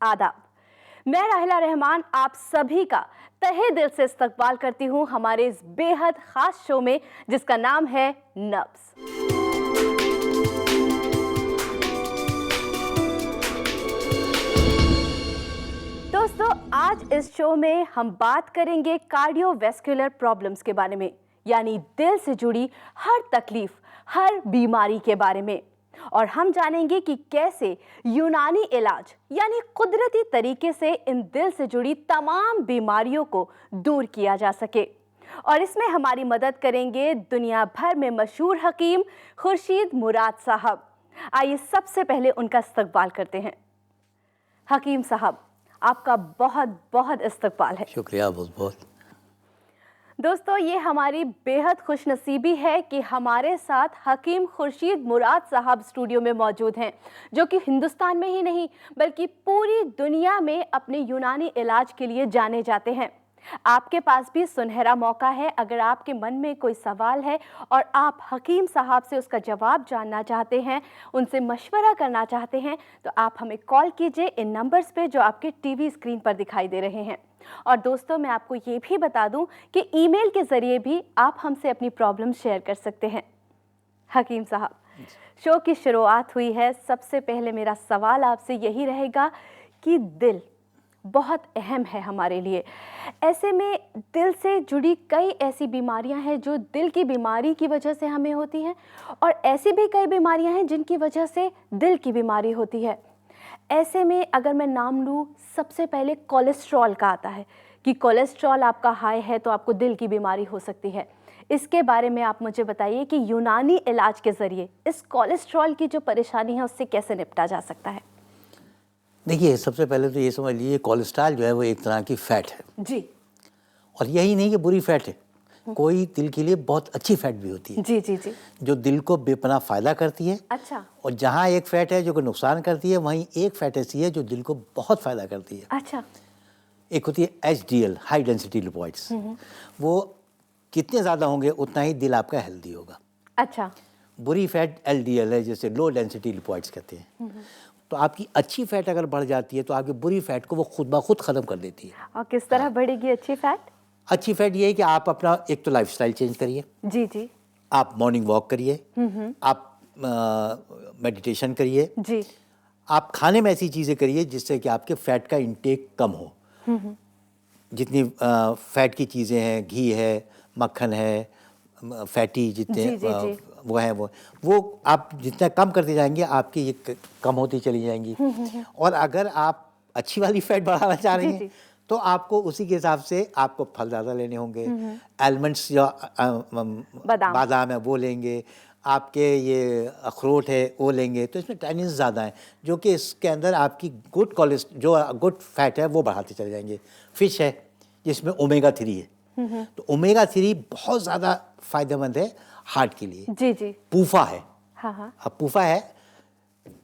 आदाब। मैं राहिला रहमान आप सभी का तहे दिल से इस्तकबाल करती हूँ हमारे इस बेहद खास शो में जिसका नाम है नब्ज। दोस्तों, आज इस शो में हम बात करेंगे कार्डियोवैस्कुलर प्रॉब्लम्स के बारे में, यानी दिल से जुड़ी हर तकलीफ, हर बीमारी के बारे में। और हम जानेंगे कि कैसे यूनानी इलाज यानी कुदरती तरीके से इन दिल से जुड़ी तमाम बीमारियों को दूर किया जा सके। और इसमें हमारी मदद करेंगे दुनिया भर में मशहूर हकीम खुर्शीद मुराद साहब। आइए सबसे पहले उनका इस्तकबाल करते हैं। हकीम साहब, आपका बहुत बहुत इस्तकबाल है। शुक्रिया बहुत बहुत। दोस्तों, ये हमारी बेहद खुशनसीबी है कि हमारे साथ हकीम खुर्शीद मुराद साहब स्टूडियो में मौजूद हैं, जो कि हिंदुस्तान में ही नहीं बल्कि पूरी दुनिया में अपने यूनानी इलाज के लिए जाने जाते हैं। आपके पास भी सुनहरा मौका है। अगर आपके मन में कोई सवाल है और आप हकीम साहब से उसका जवाब जानना चाहते हैं, उनसे मशवरा करना चाहते हैं, तो आप हमें कॉल कीजिए इन नंबर्स पे जो आपके टीवी स्क्रीन पर दिखाई दे रहे हैं। और दोस्तों, मैं आपको ये भी बता दूं कि ईमेल के ज़रिए भी आप हमसे अपनी प्रॉब्लम शेयर कर सकते हैं। हकीम साहब, शो की शुरुआत हुई है। सबसे पहले मेरा सवाल आपसे यही रहेगा कि दिल बहुत अहम है हमारे लिए। ऐसे में दिल से जुड़ी कई ऐसी बीमारियां हैं जो दिल की बीमारी की वजह से हमें होती हैं, और ऐसी भी कई बीमारियां हैं जिनकी वजह से दिल की बीमारी होती है। ऐसे में अगर मैं नाम लूँ, सबसे पहले कोलेस्ट्रॉल का आता है कि कोलेस्ट्रॉल आपका हाई है तो आपको दिल की बीमारी हो सकती है। इसके बारे में आप मुझे बताइए कि यूनानी इलाज के ज़रिए इस कोलेस्ट्रॉल की जो परेशानी है उससे कैसे निपटा जा सकता है। देखिए, सबसे पहले तो ये समझ लीजिए, कोलेस्ट्रॉल जो है वो एक तरह की फ़ैट है जी। और यही नहीं कि बुरी फ़ैट है, कोई दिल के लिए बहुत अच्छी फ़ैट भी होती है। जी जी जी। जो दिल को बेपनाह फ़ायदा करती है। अच्छा। और जहाँ एक फ़ैट है जो कि नुकसान करती है, वहीं एक फ़ैट ऐसी है जो दिल को बहुत फ़ायदा करती है। अच्छा। एक होती है HDL, हाई डेंसिटी लिपोइड्स। वो कितने ज़्यादा होंगे उतना ही दिल आपका हेल्दी होगा। अच्छा। बुरी फ़ैट LDL है, जैसे लो डेंसिटी लिपोइड्स कहते हैं। तो आपकी अच्छी फ़ैट अगर बढ़ जाती है तो आपकी बुरी फ़ैट को वो खुद ब खुद ख़त्म कर देती है। और किस तरह बढ़ेगी अच्छी फैट? अच्छी फ़ैट ये है कि आप अपना एक तो लाइफ़स्टाइल चेंज करिए। जी जी। आप मॉर्निंग वॉक करिए। आप मेडिटेशन करिए। जी। आप खाने में ऐसी चीज़ें करिए जिससे कि आपके फ़ैट का इंटेक कम हो। जितनी फ़ैट की चीज़ें हैं, घी है, मक्खन है, फैटी जितने जी जी जी। वो हैं, वो आप जितना कम करते जाएंगे आपकी ये कम होती चली जाएंगी। और अगर आप अच्छी वाली फ़ैट बढ़ाना चाह रही जी हैं जी। तो आपको उसी के हिसाब से आपको फल ज़्यादा लेने होंगे। आलमंड्स या बादाम है वो लेंगे, आपके ये अखरोट है वो लेंगे, तो इसमें टैनिन्स ज़्यादा हैं जो कि इसके अंदर आपकी गुड फैट है वो बढ़ाते चले जाएंगे। फ़िश है जिसमें ओमेगा 3 है, तो ओमेगा 3 बहुत ज़्यादा फ़ायदेमंद है हार्ट के लिए। जी जी। पूफा है। हाँ हाँ। अब पूफा है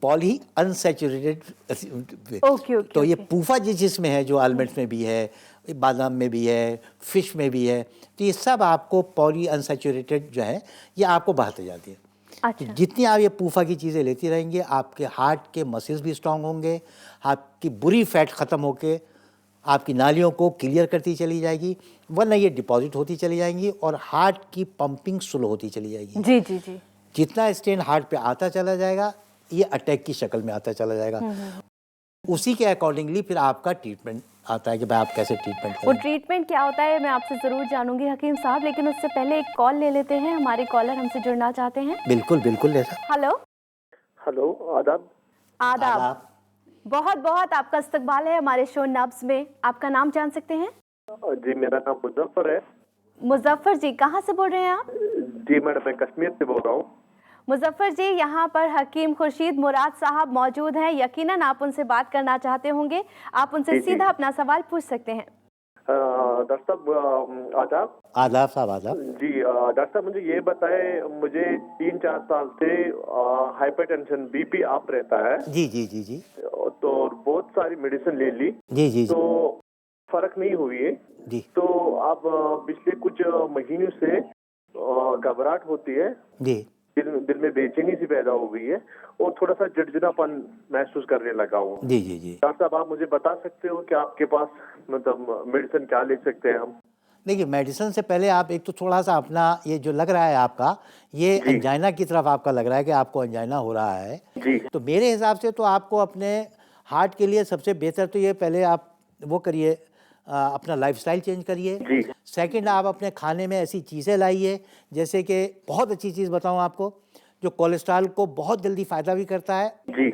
पॉली अनसैचुरेटेड। Okay okay. तो ये पूफा जिसमें है, जो आलमंड्स में भी है, बादाम में भी है, फिश में भी है, तो ये सब आपको पॉली अनसैचुरेटेड जो है ये आपको बढ़ाते जाती है। अच्छा। तो जितनी आप ये पूफा की चीज़ें लेती रहेंगे, आपके हार्ट के मसल्स भी स्ट्रांग होंगे, आपकी बुरी फैट ख़त्म होके आपकी नालियों को क्लियर करती चली जाएगी, वरना ये डिपॉजिट होती चली जाएंगी और हार्ट की पंपिंग स्लो होती चली जाएगी। जी जी जी। जितना स्ट्रेन हार्ट पे आता चला जाएगा, ये अटैक की शक्ल में आता चला जाएगा। उसी के अकॉर्डिंगली फिर आपका ट्रीटमेंट आता है कि भाई आप कैसे ट्रीटमेंट वो करें। ट्रीटमेंट क्या होता है मैं आपसे ज़रूर जानूंगी हकीम साहब, लेकिन उससे पहले एक कॉल ले लेते हैं। हमारे कॉलर हमसे जुड़ना चाहते हैं। बिल्कुल बिल्कुल ऐसा। हेलो। हेलो, आदाब। आदाब। आदाब। बहुत बहुत आपका इस्तकबाल है हमारे शो नब्ज में। आपका नाम जान सकते हैं? जी, मेरा नाम मुजफ्फर है। मुजफ्फर जी, कहाँ से बोल रहे हैं आप? जी मैडम, मैं कश्मीर से बोल रहा हूँ। मुजफ्फर जी, यहाँ पर हकीम खुर्शीद मुराद साहब मौजूद हैं। यकीनन आप उनसे बात करना चाहते होंगे। आप उनसे जी, जी। सीधा अपना सवाल पूछ सकते हैं। डॉक्टर साहब आदाब। आदाब साहब आदाब। जी डॉक्टर साहब, मुझे ये बताएं, मुझे 3-4 साल से हाइपरटेंशन बीपी अप रहता है। जी जी जी जी तो बहुत सारी मेडिसिन ले ली, जी जी तो फर्क नहीं हुई है। जी तो अब पिछले कुछ महीनों से घबराहट होती है, जी दिल में बेचैनी सी पैदा हो गई है और थोड़ा सा चिड़चिड़ापन महसूस करने लगा हूँ। जी जी जी। डॉक्टर साहब, आप मुझे बता सकते हो कि आपके पास मतलब मेडिसिन क्या ले सकते हैं हम? देखिए, मेडिसिन से पहले आप एक तो थोड़ा सा अपना ये जो लग रहा है आपका, ये जी। एंजाइना की तरफ आपका लग रहा है कि आपको एंजाइना हो रहा है। जी। तो मेरे हिसाब से तो आपको अपने हार्ट के लिए सबसे बेहतर तो ये पहले आप वो करिए, अपना लाइफस्टाइल चेंज करिए। जी। सेकंड, आप अपने खाने में ऐसी चीज़ें लाइए जैसे कि बहुत अच्छी चीज़ बताऊं आपको, जो कोलेस्ट्रॉल को बहुत जल्दी फ़ायदा भी करता है। जी।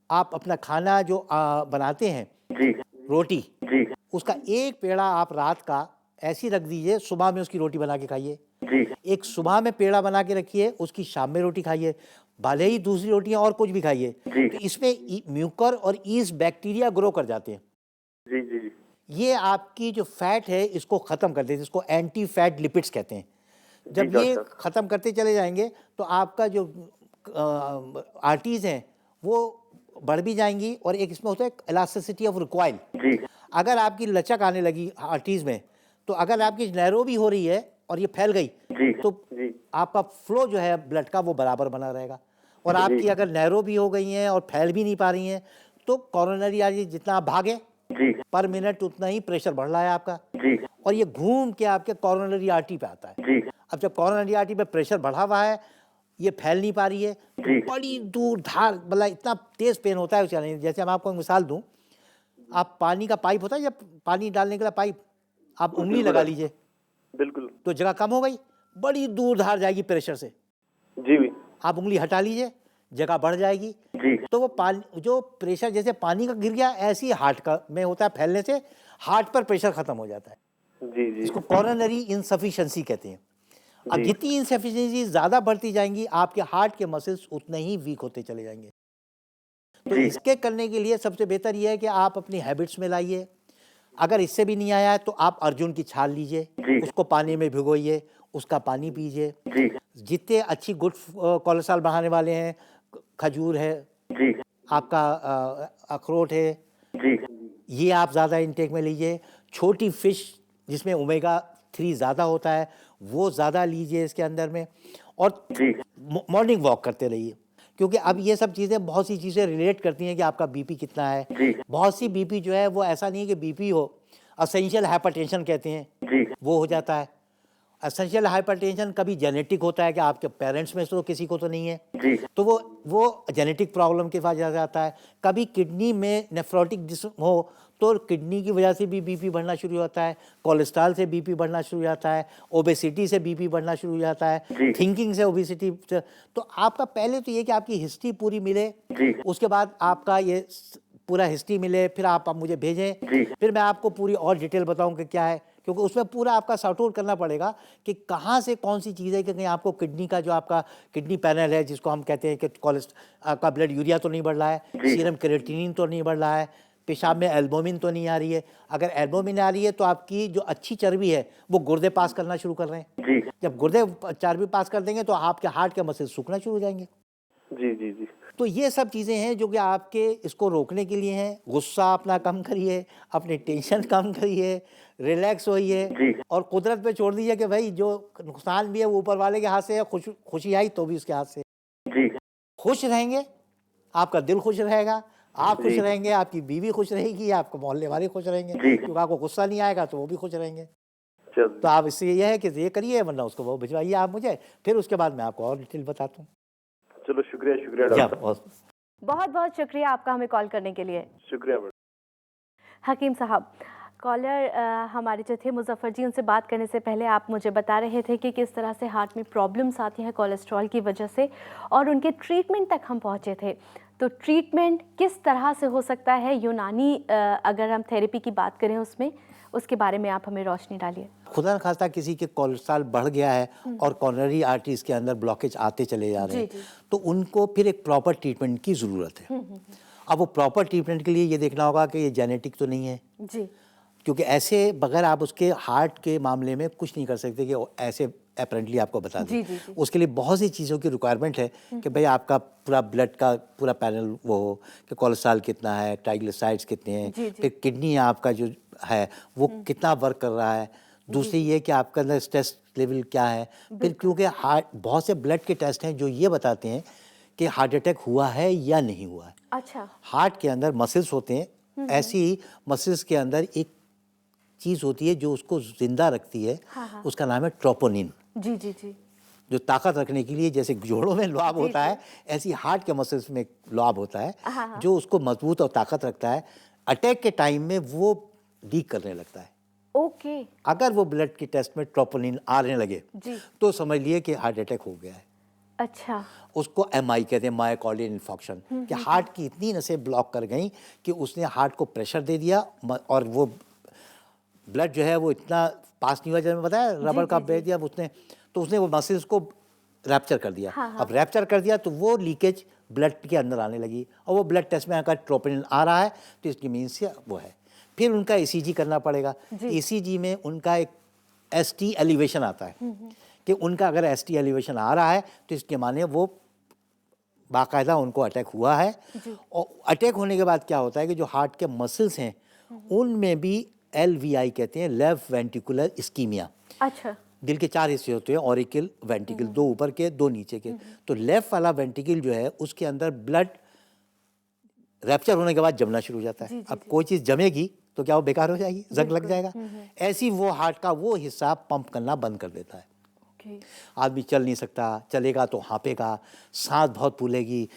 आप अपना खाना जो बनाते हैं, जी। रोटी, जी। उसका एक पेड़ा आप रात का ऐसी रख दीजिए, सुबह में उसकी रोटी बना के खाइए। जी। एक सुबह में पेड़ा बना के रखिए, उसकी शाम में रोटी खाइए, भले ही दूसरी रोटियां और कुछ भी खाइए। जी। तो इसमें म्यूकर और ईस्ट बैक्टीरिया ग्रो कर जाते हैं। जी। जी। जी। ये आपकी जो फैट है इसको ख़त्म कर देते हैं, इसको एंटी फैट लिपिड्स कहते हैं। जी, जब ये डॉक्टर। ख़त्म करते चले जाएंगे तो आपका जो आर्टरीज हैं वो बढ़ भी जाएंगी, और एक इसमें होता है इलास्टिसिटी ऑफ रिकॉइल। जी। अगर आपकी लचक आने लगी आर्टरीज में, तो अगर आपकी नैरो भी हो रही है और ये फैल गई, जी। तो जी। आपका फ्लो जो है ब्लड का वो बराबर बना रहेगा। और जी। आपकी अगर नैरो भी हो गई हैं और फैल भी नहीं पा रही हैं, तो कोरोनरी आर्टरी जितना आप भागे जी। पर मिनट उतना ही प्रेशर बढ़ रहा है आपका, जी। और ये घूम के आपके कोरोनरी आर्टरी पे आता है। जी। अब जब कोरोनरी आर्टरी पे प्रेशर बढ़ा हुआ है, ये फैल नहीं पा रही है, तो जी। बड़ी दूर धार मतलब इतना तेज पेन होता है उसका। नहीं, जैसे मैं आपको एक मिसाल दूं, आप पानी का पाइप होता है, जब पानी डालने के लिए पाइप, आप उंगली लगा लीजिए बिल्कुल। तो जगह कम हो गई, बड़ी दूर धार जाएगी प्रेशर से। जी भी। आप उंगली हटा लीजिए, जगह बढ़ जाएगी। जी। तो वो पानी जो प्रेशर जैसे पानी का गिर गया, ऐसे ही हार्ट का में होता है, फैलने से हार्ट पर प्रेशर खत्म हो जाता है। जी। जी। इसको कोरोनरी इनसफिशिएंसी कहते हैं। अब जी। जितनी इनसफिशिएंसी ज़्यादा बढ़ती जाएंगी, आपके हार्ट के मसल्स उतने ही वीक होते चले जाएंगे। तो जी। इसके करने के लिए सबसे बेहतर ये है कि आप अपनी हैबिट्स में लाइए। अगर इससे भी नहीं आया तो आप अर्जुन की छाल लीजिए, जी। उसको पानी में भिगोइए, उसका पानी पीजिए। जी। जितने अच्छी गुड कोलेस्ट्रॉल बढ़ाने वाले हैं, खजूर है, जी। आपका अखरोट है, जी। ये आप ज़्यादा इंटेक में लीजिए। छोटी फ़िश जिसमें ओमेगा 3 ज़्यादा होता है, वो ज़्यादा लीजिए इसके अंदर में। और जी। मॉर्निंग वॉक करते रहिए, क्योंकि अब ये सब चीज़ें बहुत सी चीज़ें रिलेट करती हैं कि आपका बीपी कितना है। जी। बहुत सी बीपी जो है वो ऐसा नहीं है कि बीपी हो, एसेंशियल हाइपरटेंशन कहते हैं, जी। वो हो जाता है। एसेंशियल हाइपरटेंशन कभी जेनेटिक होता है कि आपके पेरेंट्स में से तो किसी को तो नहीं है, जी। तो वो जेनेटिक प्रॉब्लम के वजह से आता है। कभी किडनी में नेफ्रोटिक हो तो किडनी की वजह से भी बीपी बढ़ना शुरू हो जाता है। कोलेस्ट्रॉल से बीपी बढ़ना शुरू हो जाता है। ओबेसिटी से बीपी बढ़ना शुरू हो जाता है। जी। थिंकिंग से ओबेसिटी से। तो आपका पहले तो ये कि आपकी हिस्ट्री पूरी मिले, जी। उसके बाद आपका ये पूरा हिस्ट्री मिले, फिर आप मुझे भेजें, जी। फिर मैं आपको पूरी और डिटेल बताऊं कि क्या है, क्योंकि उसमें पूरा आपका सॉर्ट आउट करना पड़ेगा कि कहाँ से कौन सी चीज़ है कि कहीं आपको किडनी का जो आपका किडनी पैनल है, जिसको हम कहते हैं कि आपका ब्लड यूरिया तो नहीं बढ़ रहा है, जी। सीरम क्रिएटिनिन तो नहीं बढ़ रहा है, पेशाब में एल्बुमिन तो नहीं आ रही है। अगर एल्बुमिन आ रही है तो आपकी जो अच्छी चर्बी है वो गुर्दे पास करना शुरू कर रहे हैं। जी। जब गुर्दे चर्बी पास कर देंगे तो आपके हार्ट के मसल सूखना शुरू हो जाएंगे। जी। जी। जी। तो ये सब चीज़ें हैं जो कि आपके इसको रोकने के लिए हैं। गुस्सा अपना कम करिए, अपनी टेंशन कम करिए, रिलैक्स होइए, जी। और कुदरत पे छोड़ दीजिए कि भाई जो नुकसान भी है वो ऊपर वाले के हाथ से है, खुशी आई तो भी उसके हाथ से। जी। खुश रहेंगे, आपका दिल खुश रहेगा, आप खुश जी। रहेंगे, आपकी बीवी खुश रहेगी, आपको मोहल्ले वाले खुश रहेंगे, जी। क्योंकि आपको गुस्सा नहीं आएगा तो वो भी खुश रहेंगे। चल। तो आप इससे ये है कि ये करिए, वरना उसको वो भिजवाइए आप मुझे, फिर उसके बाद मैं आपको और डिटेल बताता हूँ। चलो, शुक्रिया शुक्रिया डॉक्टर साहब। बहुत बहुत शुक्रिया आपका हमें कॉल करने के लिए। शुक्रिया मैडम। हकीम साहब, कॉलर हमारे जो थे मुजफ्फर जी, उनसे बात करने से पहले आप मुझे बता रहे थे कि किस तरह से हार्ट में प्रॉब्लम्स आती हैं कोलेस्ट्रॉल की वजह से, और उनके ट्रीटमेंट तक हम पहुंचे थे। तो ट्रीटमेंट किस तरह से हो सकता है, यूनानी अगर हम थेरेपी की बात करें उसमें, उसके बारे में आप हमें रोशनी डालिए। खुदा न खास्ता किसी के कोलेस्ट्रॉल बढ़ गया है और कॉर्नरी आर्टरीज के अंदर ब्लॉकेज आते चले जा रहे हैं, तो उनको फिर एक प्रॉपर ट्रीटमेंट की ज़रूरत है। अब वो प्रॉपर ट्रीटमेंट के लिए ये देखना होगा कि ये जेनेटिक तो नहीं है जी, क्योंकि ऐसे बगैर आप उसके हार्ट के मामले में कुछ नहीं कर सकते कि ऐसे अपेरेंटली आपको बता दें। जी। उसके लिए बहुत सी चीज़ों की रिक्वायरमेंट है कि भाई आपका पूरा ब्लड का पूरा पैनल वो हो कि कोलेस्ट्रॉल कितना है, ट्राइग्लिसराइड्स कितने हैं, जी। फिर किडनी आपका जो है वो कितना वर्क कर रहा है, दूसरी ये कि आपके अंदर स्ट्रेस लेवल क्या है। फिर क्योंकि हार्ट, बहुत से ब्लड के टेस्ट हैं जो ये बताते हैं कि हार्ट अटैक हुआ है या नहीं हुआ है। अच्छा। हार्ट के अंदर मसल्स होते हैं, ऐसी ही मसल्स के अंदर एक चीज़ होती है जो उसको जिंदा रखती है। हाँ। उसका नाम है ट्रोपोनिन। जी जी जी। जो ताकत रखने के लिए, जैसे जोड़ों में लुआब होता है, ऐसी हार्ट के मसल्स में लुआब होता है जो उसको मजबूत और ताकत रखता है। अटैक के टाइम में वो लीक करने लगता है। ओके। अगर वो ब्लड की टेस्ट में ट्रोपोनिन आने लगे तो समझ लिए कि हार्ट अटैक हो गया है। अच्छा। उसको MI कहते हैं, मायोकार्डियल इन्फॉक्शन, कि हार्ट की इतनी नसें ब्लॉक कर गई कि उसने हार्ट को प्रेशर दे दिया और वो ब्लड जो है वो इतना पास नहीं हुआ, जैसे मैं बताया रबर का दे दिया उसने, तो उसने वो मसल्स को रैप्चर कर दिया। अब रैप्चर कर दिया तो वो लीकेज ब्लड के अंदर आने लगी, और वो ब्लड टेस्ट में अगर ट्रोपोनिन आ रहा है तो इसकी मीन्स से वो है। फिर उनका ECG करना पड़ेगा। ECG में उनका एक ST एलिवेशन आता है कि उनका अगर ST एलिवेशन आ रहा है तो इसके माने वो बाकायदा उनको अटैक हुआ है। और अटैक होने के बाद क्या होता है कि जो हार्ट के मसल्स हैं उनमें भी LVI कहते हैं, लेफ्ट वेंट्रिकुलर इस्कीमिया। अच्छा। दिल के 4 हिस्से होते हैं, ऑरिकल, वेंट्रिकल, 2 ऊपर के 2 नीचे के। तो लेफ्ट वाला वेंट्रिकल जो है उसके अंदर ब्लड रैप्चर होने के बाद जमना शुरू हो जाता है। अब कोई चीज़ जमेगी तो क्या वो बेकार हो जाएगी, जंग लग जाएगा। ऐसी वो हार्ट का वो हिस्सा पंप करना बंद कर देता है। आदमी चल नहीं सकता, चलेगा तो हाँपेगा, सांस बहुत फूलेगी,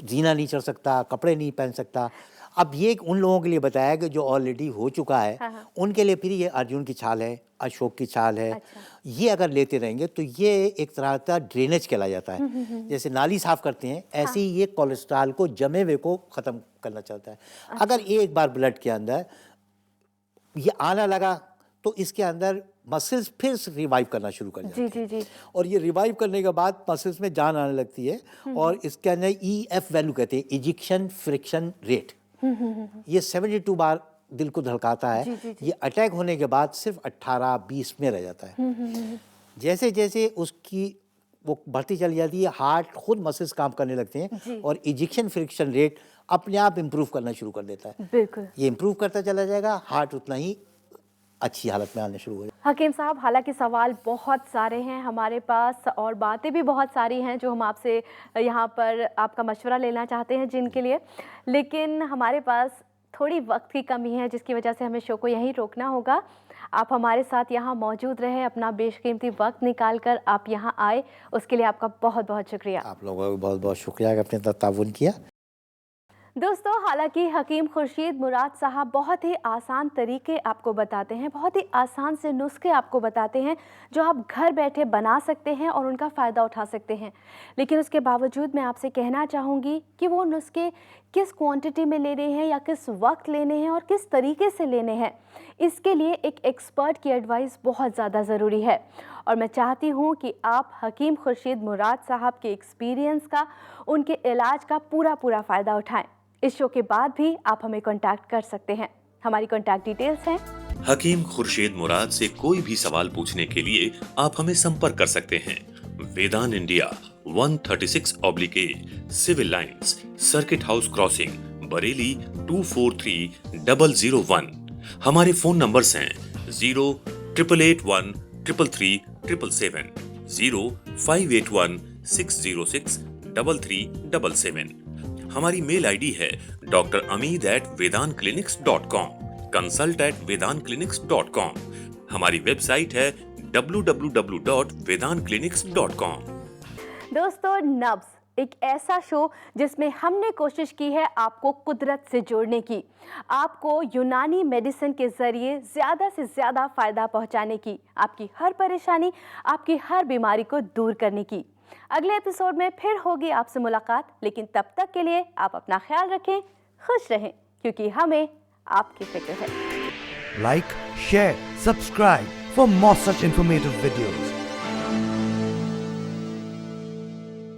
जीना नहीं चढ़ सकता, कपड़े नहीं पहन सकता। अब ये उन लोगों के लिए बताया कि जो ऑलरेडी हो चुका है, उनके लिए फिर ये अर्जुन की छाल है, अशोक की छाल है। ये अगर लेते रहेंगे तो ये एक तरह का ड्रेनेज कहला जाता है। जैसे नाली साफ करते हैं, ऐसे ही ये कोलेस्ट्रॉल को, जमे हुए को ख़त्म करना चाहता है। अगर एक बार ब्लड के अंदर ये आना लगा तो इसके अंदर मसल्स फिर रिवाइव करना शुरू कर जाते हैं। जी। और ये रिवाइव करने के बाद मसल्स में जान आने लगती है, और इसके अंदर EF वैल्यू कहते हैं, इजेक्शन फ्रिक्शन रेट। ये 72 बार दिल को धड़काता है। ये अटैक होने के बाद सिर्फ 18-20 में रह जाता है। जैसे जैसे उसकी वो बढ़ती चली जाती है, हार्ट खुद मसल्स काम करने लगते हैं और इजेक्शन फ्रिक्शन रेट अपने आप इम्प्रूव करना शुरू कर देता है। बिल्कुल। ये इम्प्रूव करता चला जाएगा, हार्ट उतना ही अच्छी हालत में आने शुरू हो जाए। हकीम साहब, हालांकि सवाल बहुत सारे हैं हमारे पास और बातें भी बहुत सारी हैं जो हम आपसे यहाँ पर आपका मशवरा लेना चाहते हैं जिनके लिए, लेकिन हमारे पास थोड़ी वक्त की कमी है जिसकी वजह से हमें शो को यहीं रोकना होगा। आप हमारे साथ यहाँ मौजूद रहे, अपना बेशकीमती वक्त निकाल कर आप यहाँ आए, उसके लिए आपका बहुत बहुत शुक्रिया। आप लोगों का बहुत बहुत शुक्रिया कि आपने ताउन किया। दोस्तों, हालांकि हकीम खुर्शीद मुराद साहब बहुत ही आसान तरीके आपको बताते हैं, बहुत ही आसान से नुस्खे आपको बताते हैं जो आप घर बैठे बना सकते हैं और उनका फ़ायदा उठा सकते हैं। लेकिन उसके बावजूद मैं आपसे कहना चाहूँगी कि वो नुस्खे किस क्वांटिटी में लेने हैं या किस वक्त लेने हैं और किस तरीके से लेने हैं, इसके लिए एक एक्सपर्ट की एडवाइस बहुत ज़्यादा ज़रूरी है। और मैं चाहती हूँ कि आप हकीम खुर्शीद मुराद साहब के एक्सपीरियंस का, उनके इलाज का पूरा फ़ायदा उठाएँ। इस शो के बाद भी आप हमें कांटेक्ट कर सकते हैं। हमारी कांटेक्ट डिटेल्स हैं। हकीम खुर्शीद मुराद से कोई भी सवाल पूछने के लिए आप हमें संपर्क कर सकते हैं। Vedaan India 136/A, civil lines, circuit house crossing, Bareilly 243001। हमारे फोन नंबर्स हैं 08881 333 777, 0581 606 3377। हमारी मेल आईडी है dramid@vedanclinics.com, consult@vedanclinics.com। हमारी वेबसाइट है www.vedanclinics.com। दोस्तों, नब्ज एक ऐसा शो जिसमें हमने कोशिश की है आपको कुदरत से जोड़ने की, आपको यूनानी मेडिसिन के जरिए ज़्यादा से ज़्यादा फ़ायदा पहुंचाने की, आपकी हर परेशानी, आपकी हर बीमारी को दूर करने की। अगले एपिसोड में फिर होगी आपसे मुलाकात, लेकिन तब तक के लिए आप अपना ख्याल रखें, खुश रहें, क्योंकि हमें आपकी फिक्र है। Like, share, subscribe for more such informative videos.